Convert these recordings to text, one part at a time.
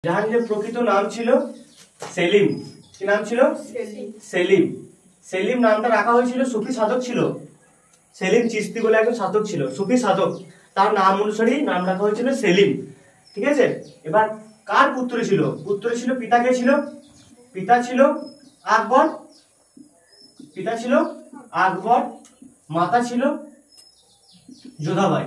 জাহাঙ্গীরের প্রকৃত নাম ছিল সেলিম। কি নাম ছিল? সেলিম। সেলিম নামটা রাখা হয়েছিল, সুফি সাধক ছিল। সেলিম চিশতি বলে একজন সাধক ছিল, সুফি সাধক। তার নাম অনুসারেই নাম রাখা হয়েছিল সেলিম। ঠিক আছে। এবার কার পুত্র ছিল? পুত্র ছিল, পিতা কে ছিল? পিতা ছিল আকবর। পিতা ছিল আকবর, মাতা ছিল যোধাবাই।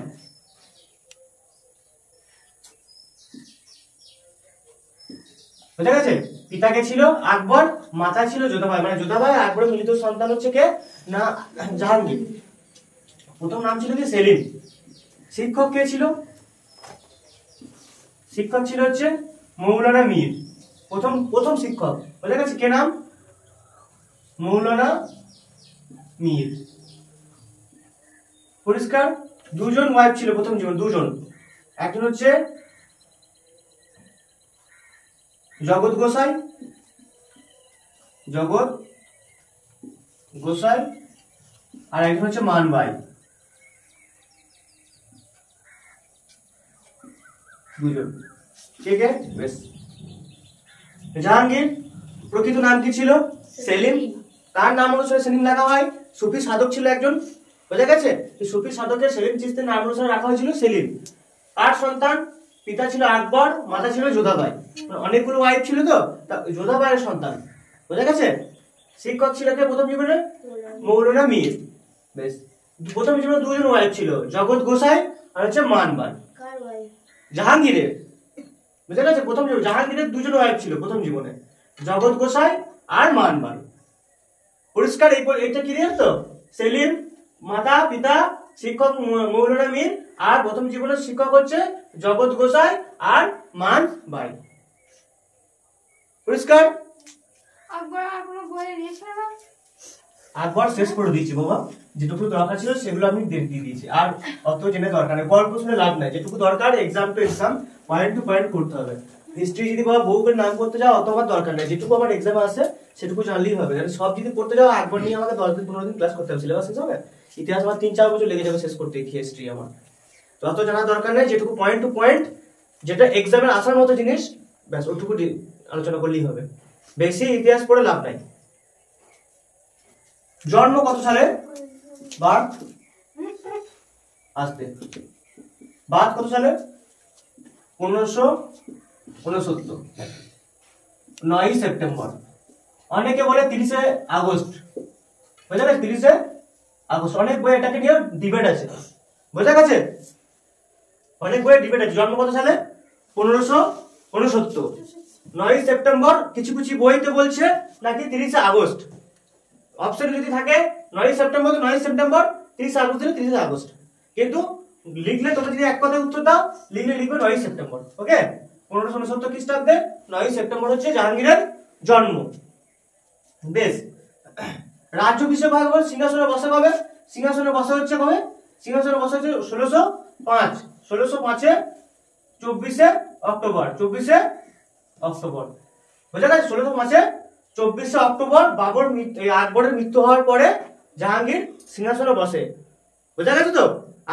বুঝা গেছে? পিতাকে ছিল আকবর, মাতা ছিল যোধাবাই। মানে যোধাবাই আকবরের মিলিত সন্তান হচ্ছে কে না জাহাঙ্গীর। প্রথম নাম ছিল কি? সেলিম। শিক্ষক কে ছিল? শিক্ষক ছিল হচ্ছে মৌলানা মীর। প্রথম শিক্ষক। বুঝা গেছে? কে নাম? মৌলানা মীর। পরিষ্কার? দুজন ওয়াইফ ছিল প্রথম জীবন, দুজন। একজন হচ্ছে জগৎ গোসাই, জগৎ গোসাই, আর একজন হচ্ছে মানবাই। দুজন। ঠিক আছে? বেশ। জাহাঙ্গীর প্রকৃত নাম কি ছিল? সেলিম। তার নাম অনুসারে সেলিম রাখা হয়। সুফি সাধক ছিল একজন। বোঝা গেছে? সুফি সাধকের সেলিম চিশতির নাম অনুসারে রাখা হয়েছিল সেলিম। আর সন্তান? পিতা ছিল আকবর, মাতা ছিল যোধাবাই। অনেকগুলো ওয়াইফ ছিল তো, যোধাবাইয়ের সন্তান। বোঝা গেছে? শিক্ষক ছিল কে প্রথম জীবনে? মৌলানা মীর। বেশ। প্রথম জীবনে দুজন ওয়াইফ ছিল, জগৎ গোসাই আর হচ্ছে মানবাই। জাহাঙ্গীরের। বুঝা গেছে? প্রথম জীবনে জাহাঙ্গীরের দুজন ওয়াইফ ছিল প্রথম জীবনে, জগৎ গোসাই আর মানবাই। পরিষ্কার? এইটা ক্লিয়ার তো? সেলিম, মাতা, পিতা, শিক্ষক মৌলানা মীর, আর প্রথম জীবনের শিক্ষক হচ্ছে জগৎ গোসাই আর মানবাই। পরিষ্কার? আকবর শেষ করে দিয়েছি বাবা, যেটুকু দরকার ছিল সেগুলো আমি দিয়ে দিয়েছি। আর অত জেনে দরকার নেই, গল্প শুনে লাভ নাই। যেটুকু দরকার exam to exam point to point করতে হবে। হিস্ট্রি যদি বাবা বউ করে নাম করতে যাও অত আমার দরকার নেই, যেটুকু আমার এক্সাম আসে সেটুকু জানলেই হবে। সব যদি করতে যাও আকবর নিয়ে আমাকে 10 দিন 15 দিন ক্লাস করতে হবে, সিলেবাস শেষ হবে। ইতিহাস আমার 3-4 বছর লেগে যাবে শেষ করতে, হিস্ট্রি আমার তো অত জানার দরকার নেই। যেটুকু পয়েন্ট টু পয়েন্ট, যেটা এক্সামের আসার মতো জিনিস, ব্যাস ওটুকু আলোচনা করলেই হবে। বেশি ইতিহাস পড়ে লাভ নাই। জন্ম কত সালে? বার্থ আসতে বার্থ কত সালে? 1569, 9 সেপ্টেম্বর। অনেকে বলে 30 আগস্ট। বুঝা গেছে? 30 আগস্ট। অনেক বই এটাকে নিয়ে ডিবেট আছে। বুঝা গেছে? অনেক বই ডিবেট আছে। জন্ম কত সালে? 1569, 9 সেপ্টেম্বর। কিছু কিছু বইতে বলছে নাকি 30 আগস্ট। অপশন যদি থাকে 9 সেপ্টেম্বর তো 9 সেপ্টেম্বর, 30 আগস্ট দিলে 30 আগস্ট। কিন্তু লিখলে তোমরা যদি এক কথায় উত্তর দাও, লিখলে লিখবে 9 সেপ্টেম্বর। ওকে? 1569 খ্রিস্টাব্দে 9 সেপ্টেম্বর হচ্ছে জাহাঙ্গীরের জন্ম। বেশ। রাজ্যাভিষেক হয় কবে? সিংহাসনে বসা কবে? সিংহাসনে বসা হচ্ছে কবে? সিংহাসনে বসা হচ্ছে 1605। 1605-এ 24 অক্টোবর। 24 অক্টোবর। বুঝা গেছে? 1605-এ 24 অক্টোবর আকবরের মৃত্যু হওয়ার পরে জাহাঙ্গীর সিংহাসনে বসে। বুঝা গেছে তো?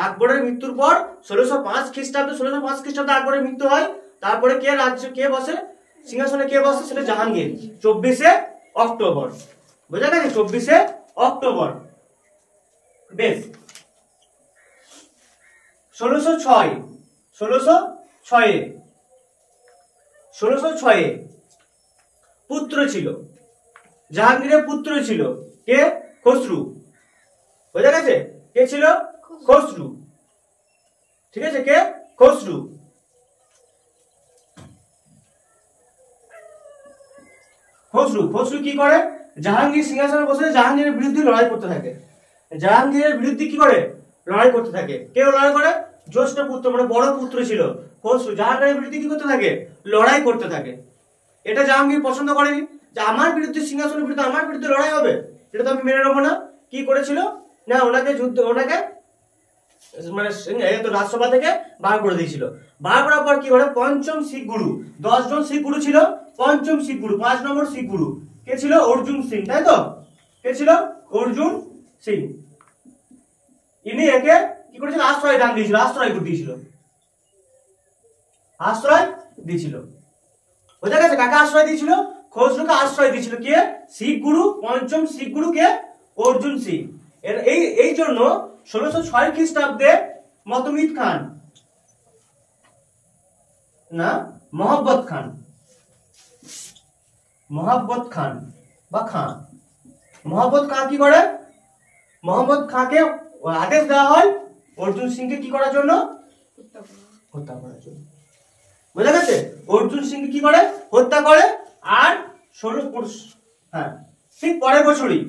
আকবরের মৃত্যুর পর 1605 খ্রিস্টাব্দে আকবরের মৃত্যু হয়। তারপরে কে বসে সিংহাসনে? কে বসে? সেটা জাহাঙ্গীর। 24 অক্টোবর। বুঝা গেছে? 24 অক্টোবর। বেশ। 1606 পুত্র ছিল জাহাঙ্গীরের। পুত্র ছিল কে? খসরু। বুঝা গেছে? কে ছিল? খসরু। ঠিক আছে? কে? খসরু। খসরু কি করে? জাহাঙ্গীর সিংহাসনে বসে জাহাঙ্গীরের বিরুদ্ধে লড়াই করতে থাকে। জাহাঙ্গীরের বিরুদ্ধে কি করে? লড়াই করতে থাকে। কেউ লড়াই করে? জ্যেষ্ঠ পুত্র, মানে বড় পুত্র ছিল খসরু। জাহাঙ্গীরের বিরুদ্ধে কি করতে থাকে? লড়াই করতে থাকে। এটা জাহাঙ্গীর পছন্দ করেনি যে আমার বিরুদ্ধে, সিংহাসনের বিরুদ্ধে আমার বিরুদ্ধে লড়াই হবে, এটা তো আমি মেনে নেবো না। কি করেছিল না, ওনাকে মানে রাজসভা থেকে বার করে দিয়েছিল। বার করার পর কি করে? পঞ্চম শিখ গুরু, 10 জন শিখ গুরু ছিল। পঞ্চম শিখ গুরু, 5 নম্বর শিখ গুরু কে ছিল? অর্জুন সিং। তাই তো? কে ছিল? অর্জুন সিং। ইনি একে কি করেছিল? আশ্রয় দান দিয়েছিল, আশ্রয় দিয়েছিল। বোঝা গেছে? কাকে আশ্রয় দিয়েছিল? খসরুকে আশ্রয় দিয়েছিল কে? শিখ গুরু, পঞ্চম শিখ গুরু কে? অর্জুন সিং। এই জন্য 1606 খ্রিস্টাব্দে মতমিদ খান না মোহাম্মদ খান বা খান, মোহাম্মদ খান কি করে? মোহাম্মদ খানকে আদেশ দেওয়া হয় অর্জুন সিংকে কি করার জন্য? হত্যা করার জন্য। বোঝা গেছে? অর্জুন সিংকে কি করে? হত্যা করে। আর ঠিক পরের বছরই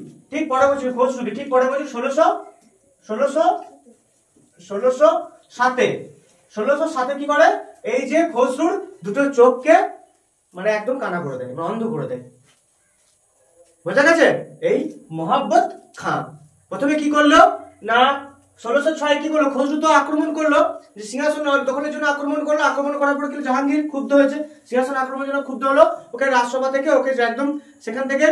খসরুকে ঠিক পরের বছর 1607 কি করে? এই যে খসরুর দুটো চোখকে মানে একদম কানা করে দেয়, মানে অন্ধ করে দেয়। বোঝা গেছে? এই মোহাম্মদ খান প্রথমে কি করলো না 1606 কি করলো? খসরু তো আক্রমণ করলো, যে সিংহাসন দখলের জন্য আক্রমণ করলো। আক্রমণ করার পর কিন্তু জাহাঙ্গীর ক্ষুব্ধ হয়েছে, সিংহাসন আক্রমণের জন্য ক্ষুব্ধ হলো। ওকে রাজসভা থেকে ওকে একদম সেখান থেকে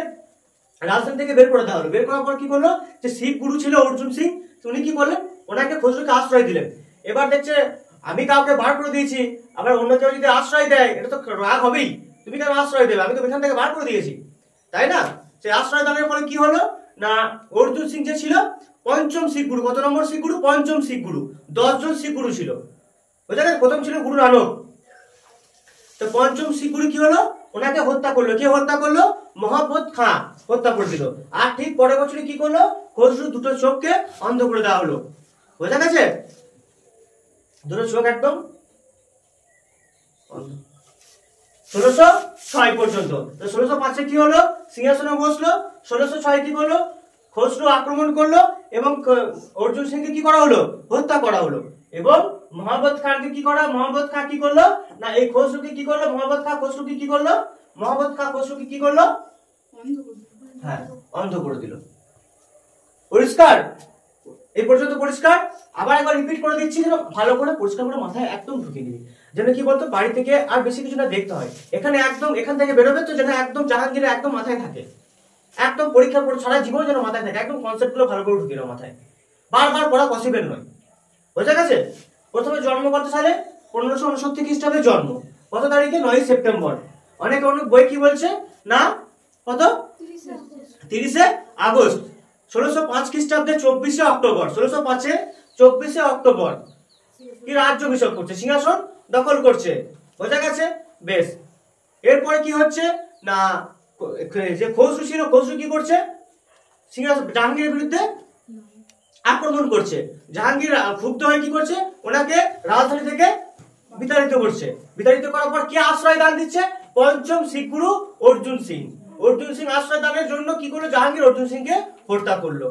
রাজধানী থেকে বের করে দেওয়া হলো। বের করার পর কি করলো? যে শিখ গুরু ছিল অর্জুন সিং, উনি কি করলেন? ওনাকে খসরুকে আশ্রয় দিলেন। এবার দেখছে আমি কাউকে বার করে দিয়েছি, আবার অন্য কেউ যদি আশ্রয় দেয় এটা তো রাগ হবেই। তুমি কেন আশ্রয় দেবে? আমি তো এখান থেকে বার করে দিয়েছি, তাই না? সেই আশ্রয় দানের ফলে কি হলো না অর্জুন সিং যে ছিল পঞ্চম শিখ গুরু, কত নম্বর শিখ গুরু? পঞ্চম শিখ গুরু। 10 জন শিখ গুরু ছিল, বুঝা গেছে? প্রথম ছিল গুরু নানক, তো পঞ্চম শিখ গুরু কি হলো? ওনাকে হত্যা করলো। কে হত্যা করলো? মোহাম্মদ খান হত্যা করে দিল। আর ঠিক পরের বছরে কি করলো? খসরু দুটো চোখকে অন্ধ করে দেওয়া হলো। বোঝা গেছে? দুটো চোখ একদম অন্ধ। 1606 পর্যন্ত। 1605 কি হলো? সিংহাসনে বসলো। 1606 কি করলো? খসরু আক্রমণ করলো এবং অর্জুন সিংকে কি করা হলো? হত্যা করা হলো। এবং মোহাম্মদ খানকে কি করা? মোহাম্মদ খান কি করলো না এই খসরুকে কি করলো? মোহাম্মদ খান খসরুকে কি করলো? মোহাম্মদ খান খসরুকে কি করলো? হ্যাঁ, অন্ধ করে দিল। পরিষ্কার? এই পর্যন্ত পরিষ্কার? আবার একবার রিপিট করে দিচ্ছি যেন ভালো করে পরিষ্কার করে মাথায় একদম ঢুকিয়ে দিবি, যেন কি বলতো বাড়ি থেকে আর বেশি কিছু না দেখতে হয়। এখানে একদম এখান থেকে বেরোবে তো যেন একদম জাহাঙ্গীরের একদম মাথায় থাকে, একদম পরীক্ষার পর সারা জীবন যেন মাথায় থাকে, একদম কনসেপ্ট গুলো ভালো করে ঢুকিয়ে নাও মাথায়। বারবার পড়া পসিবল নয়। বোঝা গেছে? প্রথমে জন্ম কত সালে? 1569 খ্রিস্টাব্দে জন্ম। কত তারিখে? 9 সেপ্টেম্বর। অনেক বই কি বলছে না কত? 30 আগস্ট। 1605 খ্রিস্টাব্দে 24 অক্টোবর। 1605 24 অক্টোবর কি রাজ্যাভিষেক করছে, সিংহাসন দখল করছে। বোঝা গেছে? বেশ। এরপরে কি হচ্ছে না যে খসরু ছিল, খসরু কি করছে? সিংহাসন জাহাঙ্গীরের বিরুদ্ধে আক্রমণ করছে। জাহাঙ্গীর ক্ষুব্ধ হয়ে কি করছে? ওনাকে রাজধানী থেকে বিতাড়িত করছে। বিতাড়িত করার পর কে আশ্রয় দান দিচ্ছে? পঞ্চম শিখ গুরু অর্জুন সিং। অর্জুন সিং আশ্রয় দানের জন্য কি করলো? জাহাঙ্গীর অর্জুন সিংকে হত্যা করলো।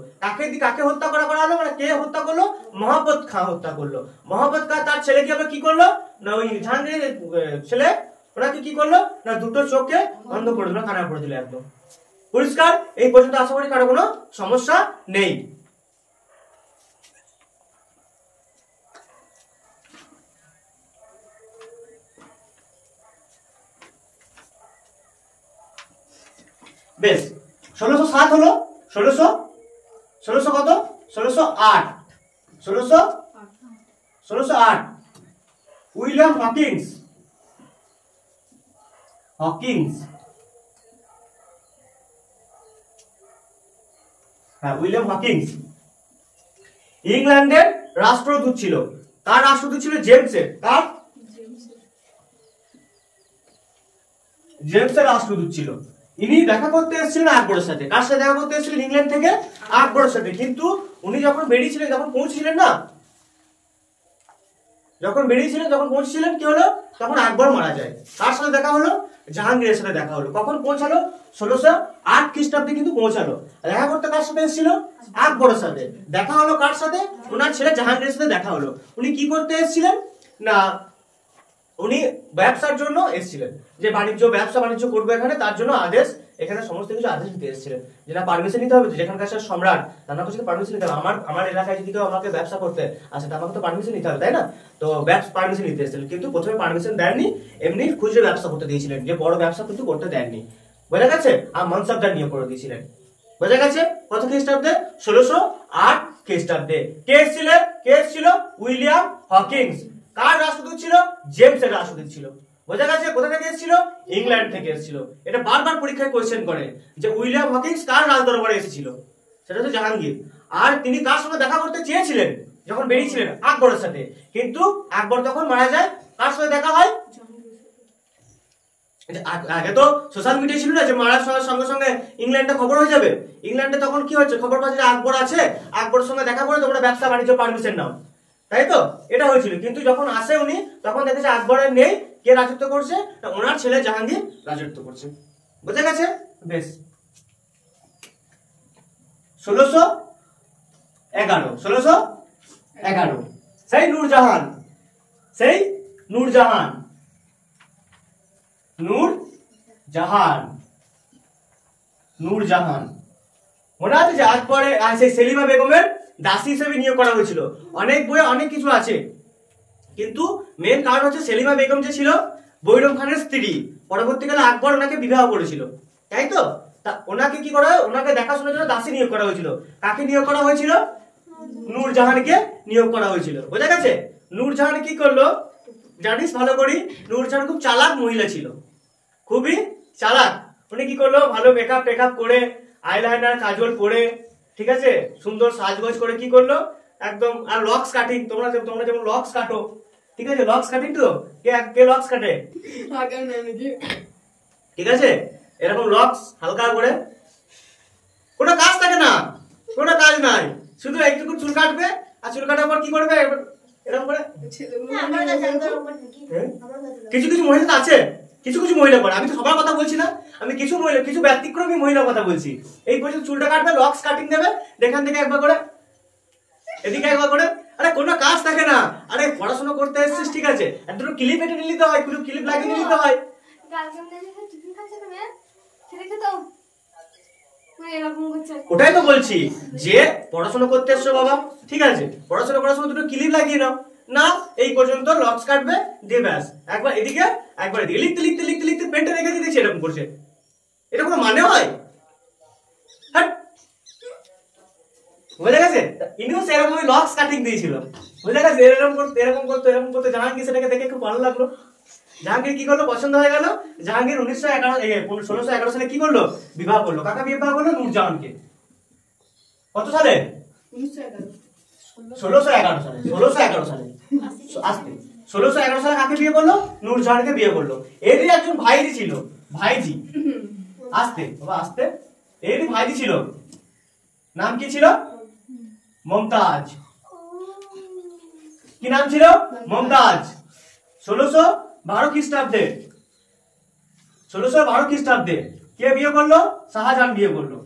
কাকে হত্যা করা হলো? মানে কে হত্যা করলো? মোহাম্মদ খান হত্যা করলো। মোহাম্মদ খান তার ছেলেকে আবার কি করলো না ওই জাহাঙ্গীরের ছেলে ওনাকে কি করলো না দুটো চোখে অন্ধ করে দিল, কানা করে দিল একদম। পরিষ্কার? এই পর্যন্ত আশা করি কারো কোনো সমস্যা নেই। বেশ। 1607 হলো 1600 কত? 1608 1608 উইলিয়াম হকিংস উইলিয়াম হকিংস ইংল্যান্ডের রাষ্ট্রদূত ছিল। কার রাষ্ট্রদূত ছিল? জেমসের। কার? জেমসের রাষ্ট্রদূত ছিল। ইনি দেখা করতে এসেছিলেন আকবরের সাথে। কার সাথে দেখা করতে এসেছিলেন? ইংল্যান্ড থেকে আকবরের সাথে। কিন্তু উনি যখন বেরিয়েছিলেন, যখন পৌঁছেছিলেন না, যখন পৌঁছেছিলেন কি হলো? তখন আকবর মারা যায়। কার সাথে দেখা হলো? জাহাঙ্গীরের সাথে দেখা হলো। কখন পৌঁছালো? 1608 খ্রিস্টাব্দে কিন্তু পৌঁছালো। দেখা করতে কার সাথে এসেছিল? আকবরের সাথে। দেখা হলো কার সাথে? ওনার ছেলে জাহাঙ্গীরের সাথে দেখা হলো। উনি কি করতে এসেছিলেন না উনি ব্যবসার জন্য এসেছিলেন, যে ব্যবসা বাণিজ্য করবো এখানে, তার জন্য আদেশ, এখানে সমস্ত কিছু আদেশ নিতে এসেছিলেন। যেটা পারমিশন নিতে হবে, যেখানকার সম্রাট তার কাছে পারমিশন নিতে হবে। আমার এলাকায় যদি কেউ আমাকে ব্যবসা করতে আসে তা আমাকে তো পারমিশন নিতে হবে, তাই না? তো পারমিশন নিতে এসেছিলেন, কিন্তু প্রথমে পারমিশন দেননি, এমনি খুচরো ব্যবসা করতে দিয়েছিলেন, যে বড় ব্যবসা কিন্তু করতে দেননি। বোঝা গেছে? আর মনসবদার নিয়োগ করে দিয়েছিলেন। বোঝা গেছে? কত খ্রিস্টাব্দে? 1608 খ্রিস্টাব্দে। কে এসেছিল? William Hawkins. কার রাষ্ট্রদূত ছিল? জেমসের রাষ্ট্রদূত ছিল। বোঝা গেছে? কোথা থেকে এসেছিল? ইংল্যান্ড থেকে এসেছিল। এটা বারবার পরীক্ষায় কোশ্চেন করে যে উইলিয়াম হকিন্স কার রাজদরবারে এসেছিল, সেটা হচ্ছে জাহাঙ্গীর। আর তিনি কার সঙ্গে দেখা করতে চেয়েছিলেন যখন বেরিয়েছিলেন? আকবরের সাথে। কিন্তু আকবর তখন মারা যায়, কার সাথে দেখা হয়? আগে তো সোশ্যাল মিডিয়া ছিল না যে মারার সঙ্গে সঙ্গে ইংল্যান্ডে খবর হয়ে যাবে। ইংল্যান্ডে তখন কি হচ্ছে, খবর পাচ্ছে যে আকবর আছে, আকবরের সঙ্গে দেখা করে তোমরা ব্যবসা বাণিজ্য পারমিশন নাও, তাই তো? এটা হয়েছিল। কিন্তু যখন আসে উনি, তখন দেখেছে আকবরের নেই, কে রাজত্ব করছে? ওনার ছেলে জাহাঙ্গীর রাজত্ব করছে। বুঝে গেছে? বেশ। 1611 সেই নূরজাহান, সেই নূরজাহান, নূরজাহান, নূরজাহান মনে আছে যে আকবরে সেই সেলিমা বেগমের দাসী হিসেবে নিয়োগ করা হয়েছিল। অনেক বইয়ে অনেক কিছু আছে, কিন্তু মেন কারণ হচ্ছে সেলিমা বেগম যে ছিল বৈরম খানের স্ত্রী, পরবর্তীকালে আকবর ওনাকে বিবাহ করেছিল, তাই তো? তা ওনাকে কি করা হয়, ওনাকে দেখাশোনার জন্য দাসী নিয়োগ করা হয়েছিল। কাকে নিয়োগ করা হয়েছিল? নূরজাহানকে নিয়োগ করা হয়েছিল। বোঝা গেছে? নূরজাহান কি করলো জানিস ভালো করি? নূরজাহান খুব চালাক মহিলা ছিল, খুবই চালাক। উনি কি করলো, ভালো মেকআপ টেকআপ করে, আইলাইনার কাজল পরে, ঠিক আছে, সুন্দর সাজগোজ করে কি করলো একদম। আর লক্স কাটিং, তোমরা যেমন লক্স কাটো, ঠিক আছে, লক্স কাটিং তো কে লক্স কাটে? ঠিক আছে, এরকম লক্স হালকা করে, কোনো কাজ থাকে না, কোনো কাজ নাই, শুধু একটুকু চুল কাটবে, আর চুল কাটার পর কি করবে এরকম করে। কিছু কিছু মহিলা আছে, কিছু কিছু মহিলা করে, আমি তো সবার কথা বলছি না, আমি কিছু মহিলা, কিছু ব্যতিক্রমী মহিলার কথা বলছি। এই পর্যন্ত চুলটা কাটবে, লক্স কাটিং দেবে, এখান থেকে একবার করে, এদিকে একবার করে। আরে কোনো কাজ থাকে না, আরে পড়াশোনা করতে এসেছিস, ঠিক আছে, একটু ক্লিপ এটে নিতে হয়, কোনো ক্লিপ লাগিয়ে নিতে হয়। ওটাই তো বলছি যে পড়াশোনা করতে এসছো বাবা, ঠিক আছে, পড়াশোনা করার সময় দুটো ক্লিপ লাগিয়ে নাও না, এই পর্যন্ত লক্স কাটবে দিয়ে ব্যাস, একবার এদিকে একবার এদিকে, লিখতে লিখতে লিখতে লিখতে পেনটা রেখে দিয়ে দেখছি এরকম করছে। এটা কোনো মানে হয়? বুঝে গেছে? ইনিও সেরকম লক্স কাটিং দিয়েছিল, বুঝে গেছে? এরকম করতে এরকম করতে এরকম করতে, জাহাঙ্গীর সেটাকে দেখে খুব ভালো লাগলো। জাহাঙ্গীর কি করলো, পছন্দ হয়ে গেল। জাহাঙ্গীর 1611 সালে কি করলো, বিবাহ করলো। কাকে বিবাহ করলো? নূরজাহানকে। কত সালে? 1611 সালে। 1611 সালে আসতে 1611 সালে কাকে বিয়ে করলো? নূরজাহানকে বিয়ে করলো। এরই একজন ভাইজি ছিল, ভাইজি, আসতে বাবা আসতে, এরই ভাইজি ছিল, নাম কি ছিল? মমতাজ। কি নাম ছিল? মমতাজ। 1612 খ্রিস্টাব্দে, 1612 খ্রিস্টাব্দে কে বিয়ে করলো? শাহজাহান বিয়ে করলো।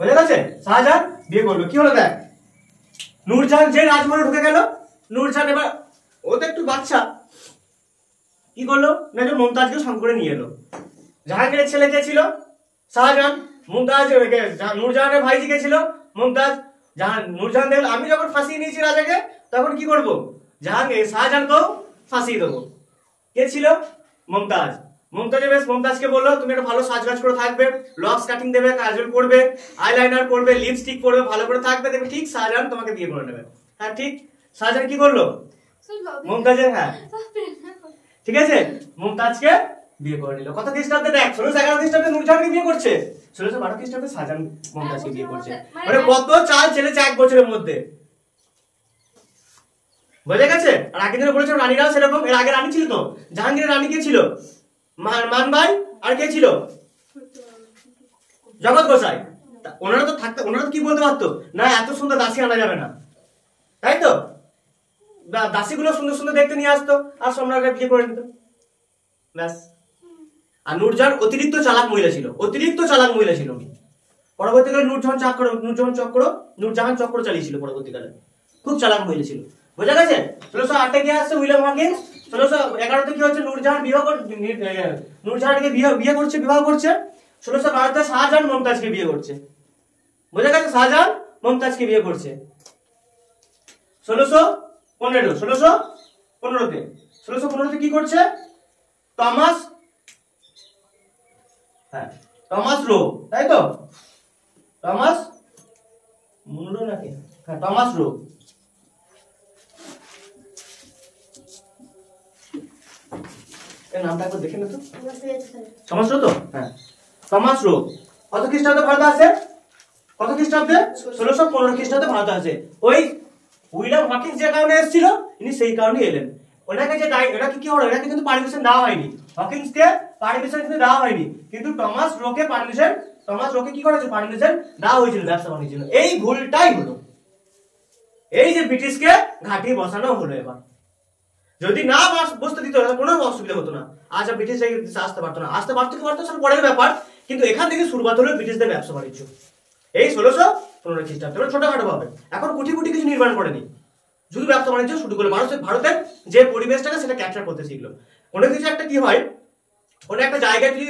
বুঝে গেছে? শাহজাহান বিয়ে করলো। কি হলো দেখ, নূরজাহান যে রাজমহলে ঢুকে গেল, নূরজাহান এবার ও তো একটু বাচ্চা, কি করলো না, মমতাজকে সঙ্গে করে নিয়ে এলো। জাহাঙ্গীরের ছেলে কে ছিল? শাহজাহান। মুমতাজ, নূরজাহানের ভাইজি কে ছিল? মমতাজ। নূরজাহান দেখলো আমি যখন ফাঁসিয়ে নিয়েছি রাজাকে, তখন কি করব, শাহজাহানকেও ফাঁসিয়ে দেবো। কে ছিল? মমতাজ। মমতাজে বেশ মমতাজকে বললো তুমি একটা ভালো সাজগাজ করে থাকবে, লক্স কাটিং দেবে, কাজল পরবে, আইলাইনার পরবে, লিপস্টিক পরবে, ভালো করে থাকবে, দেখবে ঠিক শাহজাহান তোমাকে বিয়ে করে নেবে। হ্যাঁ ঠিক, শাহজাহান কি করলো? মমতাজের, হ্যাঁ ঠিক আছে, মমতাজকে বিয়ে করে নিল। কত খ্রিস্টাব্দে দেখ, 1611 খ্রিস্টাব্দে নূরজাহানকে বিয়ে করছে, 1612 খ্রিস্টাব্দে শাহজাহান মমতাজকে বিয়ে করছে। মানে কত চাল চেলেছে এক বছরের মধ্যে। বুঝে গেছে? আর আগের দিনে বলেছে রানীরাও সেরকম। এর আগে রানী ছিল তো, জাহাঙ্গীরের রানী কে ছিল? মানবাই। আর কে ছিল? জগৎ গোসাই। ওনারা তো থাকতে, ওনারা তো কি বলতে পারতো না এত সুন্দর দাসী আনা যাবে না, তাই তো? দাসীগুলো সুন্দর সুন্দর দেখতে নিয়ে আসতো, আর সম্রাটকে বিয়ে করে নিত, ব্যাস। আর নূরজাহান অতিরিক্ত চালাক মহিলা ছিল, অতিরিক্ত চালাক মহিলা ছিল। পরবর্তীকালে নূরজাহান চক্র চালিয়েছিল পরবর্তীকালে, খুব চালাক মহিলা ছিল। বোঝা গেছে? 1608 কি আসছে উইলিয়াম হকিন্স, 1611 কি হচ্ছে নূরজাহানকে বিয়ে করছে। 1612 শাহজাহান মমতাজকে বিয়ে করছে। বোঝা গেছে? শাহজাহান মমতাজকে বিয়ে করছে। 1615 কি করছে? টমাস রো, তাই তো? টমাস মুনরো নাকি হ্যাঁ টমাস রো, এর নামটা একবার দেখে নে তো। টমাস রো তো, হ্যাঁ টমাস রো কত খ্রিস্টাব্দে ভারতে আসে? কত খ্রিস্টাব্দে? 1615 খ্রিস্টাব্দে ভারতে আসে। ওই উইলিয়াম হকিন্স যে কারণে এসেছিল, ইনি সেই কারণে এলেন। ওনাকে যে ওনাকে কি হলো, ওনাকে কিন্তু পারমিশন দেওয়া হয়নি, হকিন্সকে পারমিশন কিন্তু দেওয়া হয়নি, কিন্তু টমাস রোকে কি করেছে, পারমিশন দেওয়া হয়েছিল ব্যবসা বাণিজ্যের জন্য। এই ভুলটাই হলো, এই যে ব্রিটিশকে ঘাঁটি বসানো হলো। এবার যদি না বসতে দিত তাহলে কোনো অসুবিধা হতো না, আজ আর ব্রিটিশ আসতে পারতো না, আসতে পারতো কি পারতো সেটা পরের ব্যাপার, কিন্তু এখান থেকে শুরুয়াত হলো ব্রিটিশদের ব্যবসা বাণিজ্য এই 1615 খ্রিস্টাব্দে। ছোটখাটো ভাবে, এখন কোটি কোটি কিছু নির্মাণ করেনি, শুধু ব্যবসা বাণিজ্য শুরু করলো। ভারতের যে পরিবেশটাকে সেটা ক্যাপচার করতে শিখলো। কোনো কিছু একটা কি হয়, কোনো একটা জায়গায় যদি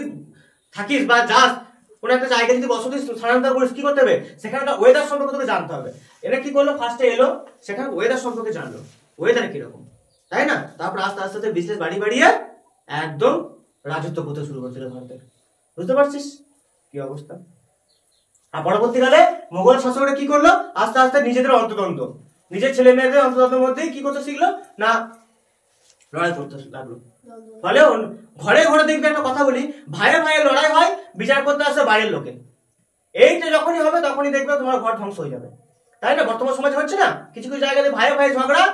থাকিস বা যাস, কোনো একটা জায়গায় যদি বসতি স্থানান্তর করিস, কি করতে হবে, সেখানকার ওয়েদার সম্পর্কে তোকে জানতে হবে। এটা কি করলো, ফার্স্টে এলো সেখানে ওয়েদার সম্পর্কে জানলো, ওয়েদার কিরকম, তাই না? তারপর আস্তে আস্তে বিজনেস বাড়িয়ে একদম রাজত্ব করতে শুরু করছিল ভারতে। বুঝতে পারছিস কি অবস্থা? আর পরবর্তীকালে মোগল শাসকরা কি করলো, আস্তে আস্তে নিজেদের অন্তর্দ্বন্দ্ব, নিজের ছেলে মেয়েদের অন্তর্দ্বন্দ্বের মধ্যেই কি করতে শিখলো না, লড়াই করতে লাগলো। ফলে ঘরে ঘরে দেখবে, একটা কথা বলি, ভাইয়ে ভাইয়ে লড়াই হয়, বিচার করতে আসে বাইরের লোকে। এইটা যখনই হবে তখনই দেখবে তোমার ঘর ধ্বংস হয়ে যাবে, তাই না? বর্তমান সমাজে হচ্ছে না, কিছু কিছু জায়গায় ভাইয়ে ভাইয়ে ঝগড়া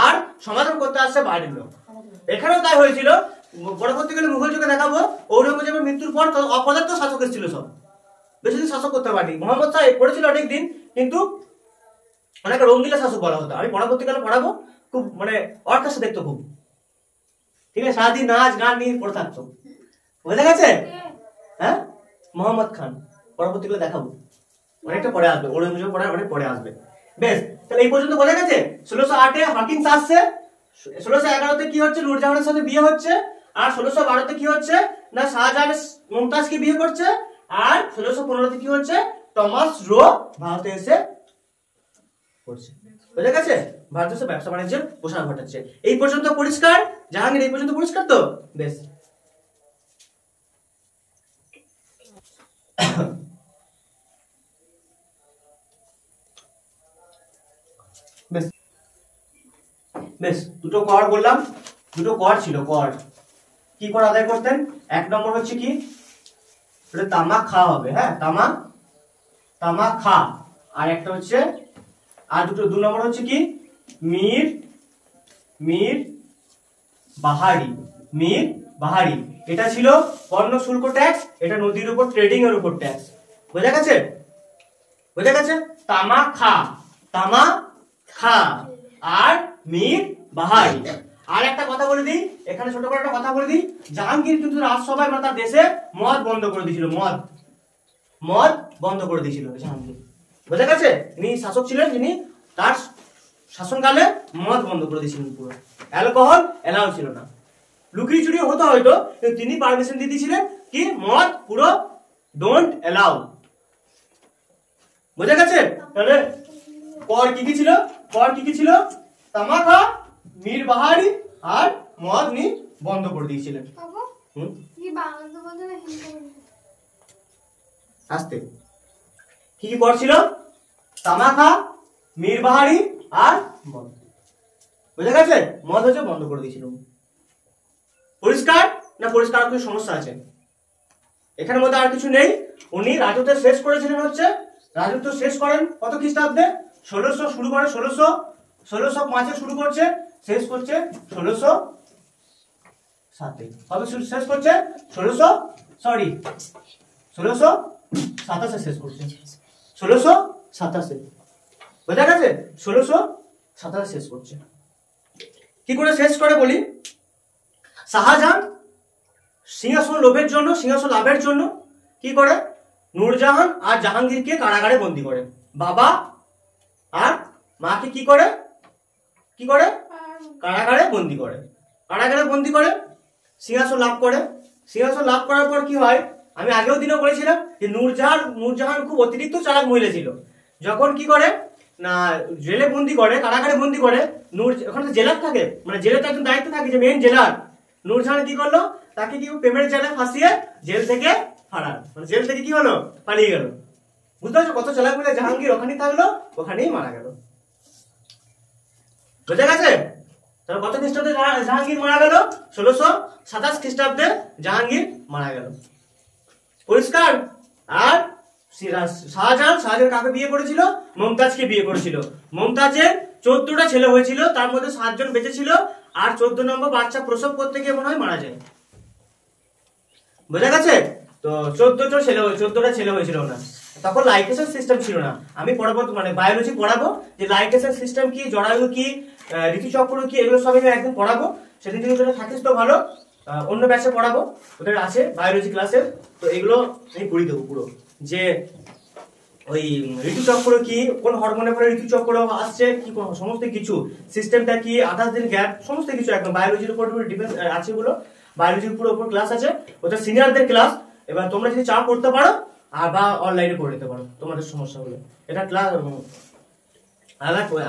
আর সমাধান করতে আসছে বাইরের লোক। এখানেও তাই হয়েছিল। পরবর্তীকালে মুঘল যুগে দেখাবো, ঔরঙ্গজেবের মৃত্যুর পর অপদার্থ শাসক ছিল, সব বেশি দিন শাসক করতে পারেনি। মোহাম্মদ শাহ করেছিল অনেকদিন, কিন্তু অনেক রঙ্গিলা শাসক বলা হতো। আমি পরবর্তীকালে পড়াবো, খুব মানে অর্কেস্ট্রা দেখতো খুব, ঠিক আছে, সারাদিন নাচ গান নিয়ে পড়ে থাকতো, বুঝে গেছে? হ্যাঁ, মোহাম্মদ খান পরবর্তীকালে দেখাবো, অনেকটা পরে আসবে, ঔরঙ্গজেব পরে অনেক পরে আসবে। বেশ, তাহলে এই পর্যন্ত বোঝা গেছে। 1608-এ হকিন্স আসছে, 1611-তে কি হচ্ছে, নূরজাহানের সাথে বিয়ে হচ্ছে, আর 1612-তে কি হচ্ছে না, শাহজাহান মুমতাজকে বিয়ে করছে, আর 1615-তে কি হচ্ছে, টমাস রো ভারতে এসে করছে। বুঝা গেছে? ভারতে এসে ব্যবসা বাণিজ্যের প্রসার ঘটাচ্ছে। এই পর্যন্ত পরিষ্কার জাহাঙ্গীর? এই পর্যন্ত পরিষ্কার তো? বেশ, বেশ বেশ দুটো কর বললাম, দুটো কর ছিল। কর কি কর আদায় করতেন? এক নম্বর হচ্ছে কি, তামা খা হবে, হ্যাঁ তামা খা, আর একটা হচ্ছে, আর দু নম্বর হচ্ছে কি, মীর বাহারি। এটা ছিল পণ্য শুল্ক ট্যাক্স, এটা নদীর উপর ট্রেডিং এর উপর ট্যাক্স। বোঝা গেছে? তামা খা আর মীর বাহারি। আর একটা কথা বলে দিই, এখানে ছোট করে একটা কথা বলে দিই, জাহাঙ্গীর কিন্তু রাজসভায় মানে তার দেশে মদ বন্ধ করে দিয়েছিল, মদ বন্ধ করে দিয়েছিল জাহাঙ্গীর। বোঝা গেছে? ইনি শাসক ছিলেন, যিনি তার শাসনকালে মদ বন্ধ করে দিয়েছিলেন, পুরো অ্যালকোহল এলাও ছিল না। লুকিয়ে চুরি হতো হয়তো, কিন্তু তিনি পারমিশন দিয়ে দিয়েছিলেন কি, মদ পুরো ডোন্ট এলাও। বোঝা গেছে? তাহলে কর কি কি ছিল, তামাখা, মীর বাহারি আর মদ নি বন্ধ করে দিয়েছিলেন। আস্তে কি কি কর ছিল, তামাখা, মীর বাহারি আর মদ। বুঝা গেছে? মদ হচ্ছে বন্ধ করে দিয়েছিল। পরিষ্কার না? পরিষ্কার কিছু সমস্যা আছে এখানের মধ্যে? আর কিছু নেই। উনি রাজত্ব শেষ করেছিলেন হচ্ছে, রাজত্ব শেষ করেন কত খ্রিস্টাব্দে? 1600 শুরু করে, 1605-এ শুরু করছে, শেষ করছে 1607-এ। কবে শেষ করছে? 1627-এ শেষ করছে, 1627-এ। বোঝা গেছে? 1627-এ শেষ করছে। কি করে শেষ করে বলি, শাহজাহান সিংহাসন লাভের জন্য কি করে, নূরজাহান আর জাহাঙ্গীরকে কারাগারে বন্দী করে, বাবা আর মাকে কি করে কারাগারে বন্দী করে, সিংহাসন লাভ করে। সিংহাসন লাভ করার পর কি হয়, আমি আগেও দিনও বলেছিলাম যে নূরজাহান খুব অতিরিক্ত চালাক মহিলা ছিল। যখন কি করে না, জেলে বন্দী করে, কারাগারে বন্দী করে, ওখানে তো জেলার থাকে, মানে জেলের তো একজন দায়িত্ব থাকে যে মেইন জেলার। নূরজাহান কি করলো, তাকে কি প্রেমের জালে ফাঁসিয়ে জেল থেকে ফারার, মানে জেল থেকে কি হলো, পালিয়ে গেল। বুঝতে পারছো কত চালাক মহিলা? জাহাঙ্গীর ওখানেই থাকলো, ওখানেই মারা গেল। বুঝা গেছে? তাহলে কত খ্রিস্টাব্দে জাহাঙ্গীর মারা গেল? 1627 খ্রিস্টাব্দে জাহাঙ্গীর মারা গেল। পরিষ্কার? আর শাহজাহান কাকে বিয়ে করেছিল? মমতাজকে বিয়ে করেছিল। মমতাজের 14টা ছেলে হয়েছিল, তার মধ্যে 7 জন বেঁচে ছিল, আর 14 নম্বর বাচ্চা প্রসব করতে গিয়ে মনে হয় মারা যায়। বোঝা গেছে? তো 14টা ছেলে হয়েছিল না। তখন লাইকেশন সিস্টেম ছিল না। আমি পরবর্তী মানে বায়োলজি পড়াবো যে লাইকেশন সিস্টেম কি, জরায়ু কি, ঋতুচক্র কি, এগুলো সব আমি একদিন পড়াবো। সেদিন যদি তোরা থাকিস তো ভালো, অন্য ব্যাচে পড়াবো, ওদের আছে বায়োলজি ক্লাসে। তো এগুলো আমি পড়িয়ে দেবো পুরো, যে ওই ঋতুচক্র কি, কোন হরমোনের পরে ঋতুচক্র আসছে কি, সমস্ত কিছু সিস্টেমটা কি, 28 দিন গ্যাপ, সমস্ত কিছু একদম বায়োলজির উপর ডিপেন্ড আছে। এগুলো বায়োলজির পুরো উপর ক্লাস আছে, ওটা সিনিয়রদের ক্লাস। এবার তোমরা যদি চাও করতে পারো, আর বা অনলাইনে করে নিতে পারো তোমাদের সমস্যা হলে। এটা ক্লাস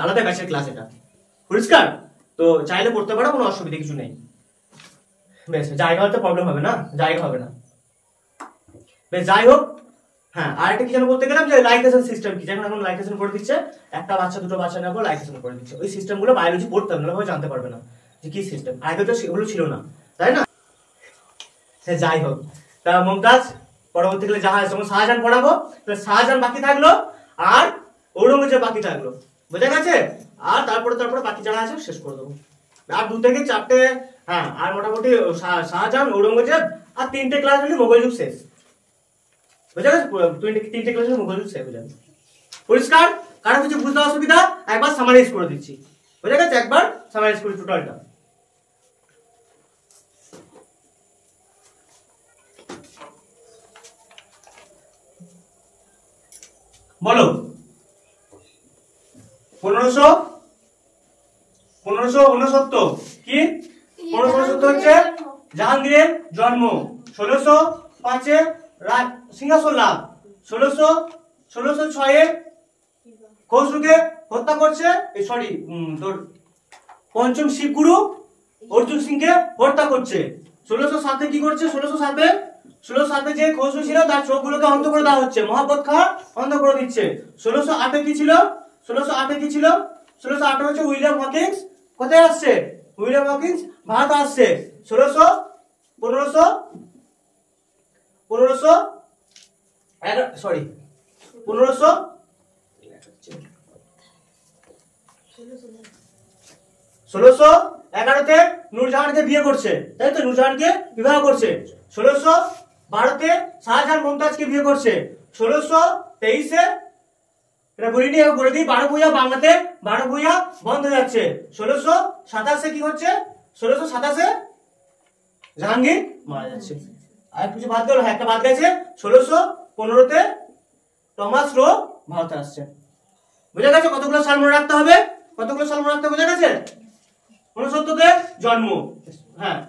আলাদা ব্যাচের ক্লাস এটা, পরিষ্কার? তো চাইলে করতে পারো, কোনো অসুবিধা কিছু নেই। বেশ, জায়গা হতে প্রবলেম হবে না, জায়গা হবে না। বেশ, যাই হোক। হ্যাঁ, আর একটা কি যেন বলতে গেলাম, যে লাইকেশন সিস্টেম কি, যেমন এখন লাইকেশন করে দিচ্ছে, একটা বাচ্চা দুটো বাচ্চা নেবো লাইকেশন করে দিচ্ছে। ওই সিস্টেম গুলো বায়োলজি পড়তে হবে, নাহলে জানতে পারবে না যে কি সিস্টেম। আগে তো সেগুলো ছিল না, তাই না? যাই হোক, তা মমতাজ পরবর্তীকালে শাহজাহান পড়াবো। শাহজাহান বাকি থাকলো, আর ঔরঙ্গজেব বাকি থাকলো। বোঝা গেছে? আর তারপরে বাকি যারা আছে শেষ করে দেবো। আর 2 থেকে 4টে, হ্যাঁ, আর মোটামুটি শাহজাহান, ঔরঙ্গজেব, আর 3টে ক্লাস হলে মোগল যুগ শেষ। বুঝা গেছে? 3টে ক্লাস হলে মোগল যুগ শেষ হয়ে যাবে। পরিষ্কার? কারো কিছু বুঝতে অসুবিধা? একবার সামারাইজ করে দিচ্ছি। বুঝা গেছে? একবার সামারাইজ করি টোটালটা। বলো। 1569 কি? 1569 হচ্ছে জাহাঙ্গীরের জন্ম। 1605-এ সিংহাসন লাভ। 1606-এ খসরুকে হত্যা করছে, তোর পঞ্চম শিবগুরু অর্জুন সিংকে হত্যা করছে। 1607-এ কি করছে? 1607-এ যে খসরু ছিল তার চোখগুলোকে অন্ধ করে দেওয়া হচ্ছে, মহাপত খাঁ অন্ধ করে দিচ্ছে। 1608-এ কি ছিল? 1608 হচ্ছে উইলিয়াম হকিন্স কোথায় আসছে? উইলিয়াম হকিন্স ভারত আসছে। 1611-তে নূরজাহানকে বিয়ে করছে, তাই তো? নূরজাহানকে বিবাহ করছে। 1612-তে শাহজাহান মমতাজকে বিয়ে করছে। 1623-এ এটা বলিনি, বলে দিই, 12 ভূঁইয়া বাংলাতে 12 ভূঁইয়া বন্ধ হয়ে যাচ্ছে। 1627-এ কি হচ্ছে? 1627-এ জাহাঙ্গীর মারা যাচ্ছে। আর কিছু বাদ গেল? হ্যাঁ, একটা বাদ গেছে। 1615-তে টমাস রো ভারতে আসছে। বুঝা গেছে? কতগুলো সাল মনে রাখতে হবে? বুঝা গেছে? 69-তে জন্ম, হ্যাঁ,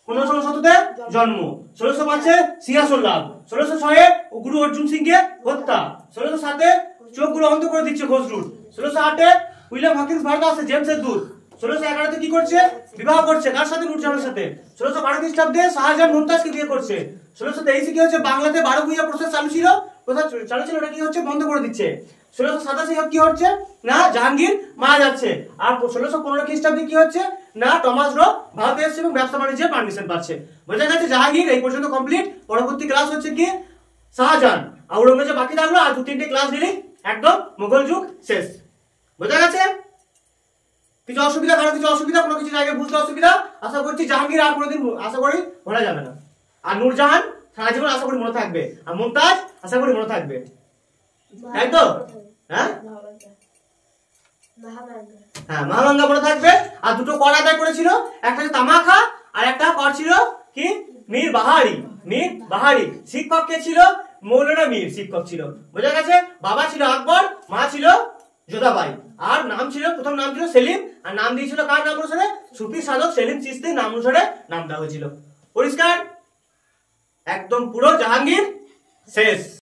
1569-তে জন্ম। 1605-এ সিংহাসন লাভ। 1606-এ গুরু অর্জুন সিংকে হত্যা। 1607-এ চোখগুলো অন্ধ করে দিচ্ছে খসরুর। 1608-এ উইলিয়াম হকিন্স ভারত আসছে, জেমসের দূত। 1611-তে কি করছে? বিবাহ করছে। কার সাথে? নূরজাহানের সাথে। 1612 খ্রিস্টাব্দে শাহজাহান মমতাজকে বিয়ে করছে। 1623-এ কি হচ্ছে? বাংলাতে 12 ভূঁইয়া প্রসাদ চালু ছিল, ওটা কি হচ্ছে? বন্ধ করে দিচ্ছে। 1687-এ কি হচ্ছে? না, জাহাঙ্গীর মারা যাচ্ছে। আর 1615 খ্রিস্টাব্দে কি হচ্ছে? না, টমাস রো ভারতে এসেছে এবং ব্যবসা বাণিজ্যের পারমিশন পাচ্ছে। বোঝা গেছে? জাহাঙ্গীর এই পর্যন্ত কমপ্লিট। পরবর্তী ক্লাস হচ্ছে কি? শাহজাহান, ঔরঙ্গজেব বাকি থাকলো, আর 2-3টে ক্লাস দিলেই একদম মুঘল যুগ শেষ। বোঝা গেছে? কিছু অসুবিধা? কারো কিছু অসুবিধা? কোনো কিছু জায়গায় বুঝতে অসুবিধা? আশা করছি জাহাঙ্গীর আর কোনোদিন আশা করি ভোলা যাবে না। আর নূরজাহান সারা জীবন আশা করি মনে থাকবে, আর মমতাজ আশা করি মনে থাকবে, তাই তো? হ্যাঁ, মহাবাঙ্গা মনে থাকবে। আর 2টো কর আদায় করেছিল, একটা হচ্ছে তামাখা, আর একটা কর ছিল কি? মীর বাহারি। শিক্ষক কে ছিল? মৌলানা মীর শিক্ষক ছিল। বোঝা গেছে? বাবা ছিল আকবর, মা ছিল যোধাবাই, আর প্রথম নাম ছিল সেলিম, আর নাম দিয়েছিল কার নাম অনুসারে? সুফি সাধক সেলিম চিশতির নাম অনুসারে নাম দেওয়া হয়েছিল। পরিষ্কার? একদম পুরো জাহাঙ্গীর শেষ।